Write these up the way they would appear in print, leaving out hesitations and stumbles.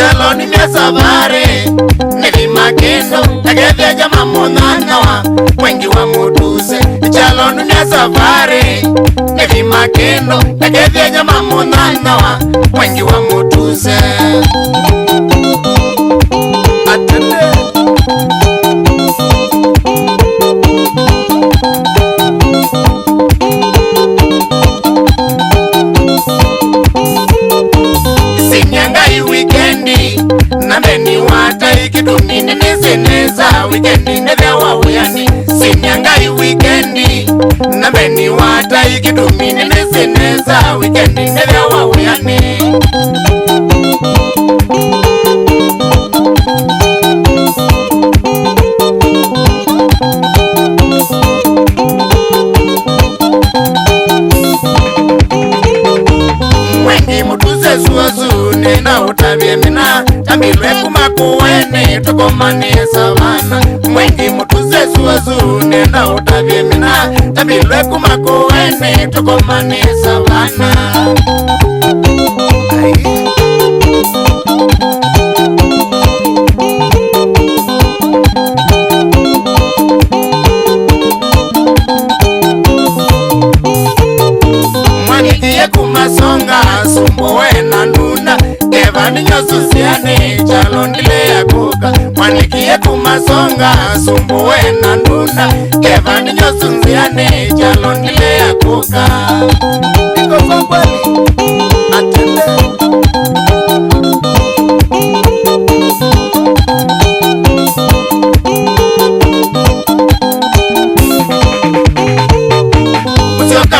Chaloni mia safari Nilima kendo Tegevya jama munanawa Wengi wa mutuse Chaloni mia safari Nilima kendo Tegevya jama munanawa Wengi wa mutuse Atende Sinyangai weekendi Nambeni wata ikidumini niseneza Weekendi nevya wawuyani Sinyangai weekendi Nambeni wata ikidumini niseneza Weekendi nevya wawuyani Mwengi mutuze suwazu nina utabie mina Tambilwe kumakuweni tukomani savana Mwengi mutuze suwazu nina utabie mina Tambilwe kumakuweni tukomani savana Mwanikie kumasonga sumbuwe na ndunda Kevani nyosu siani chalondile ya kuka Mwanikie kumasonga sumbuwe na ndunda Kevani nyosu siani chalondile ya kuka Niko songweli atende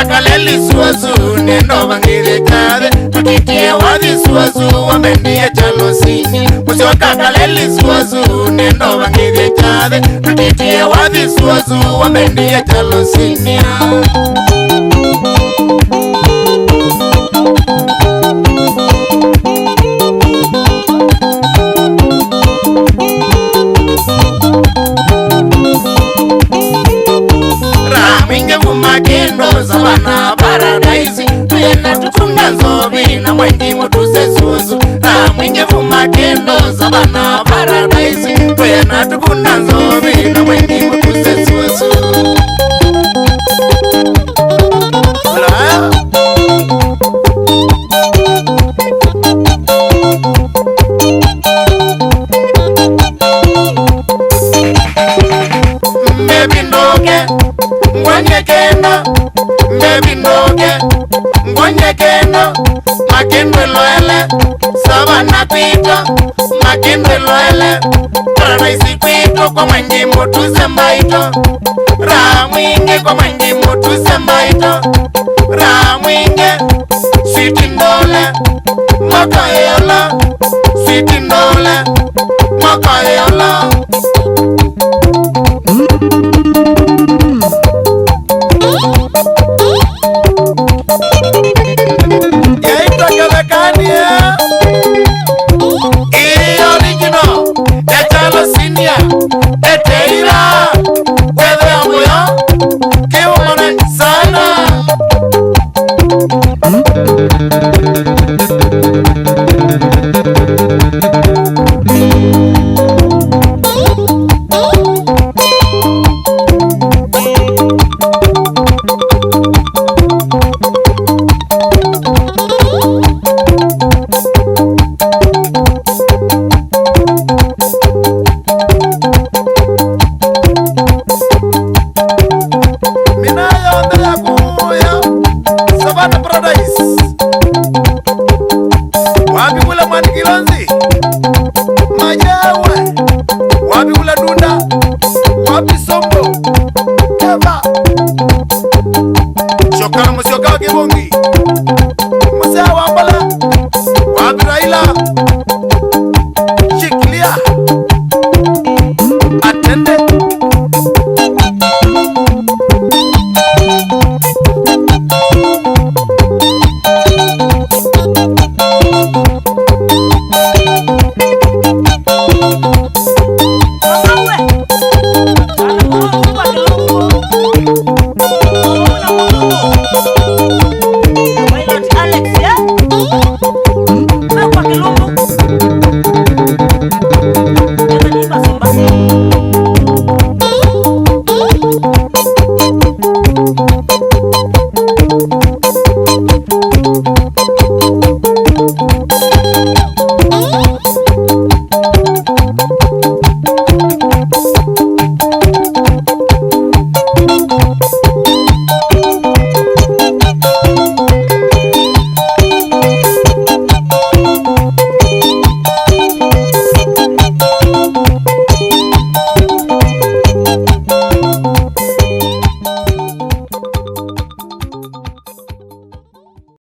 Kaleli suwazu nendo bangire kade Tukitie wadhi suwazu wamendiye chalosini Musioka kaleli suwazu nendo bangire kade Tukitie wadhi suwazu wamendiye chalosini Raminge vumakendo Savana paradise Tuyena tutunga nzobi na mwengi mutuse suzu Raminge vumakendo Savana paradise Tuyena tutunga nzobi na mwengi mutuse suzu Ngonyekeno Makindwe loele Savana pito Makindwe loele Paradise pito Kwa mwengi mutuse mbaito Ramwinge Kwa mwengi mutuse mbaito Ramwinge Sweet ndole Moka yola Sweet ndole Moka yola Savana paradise Wapi kula mwani kilonzi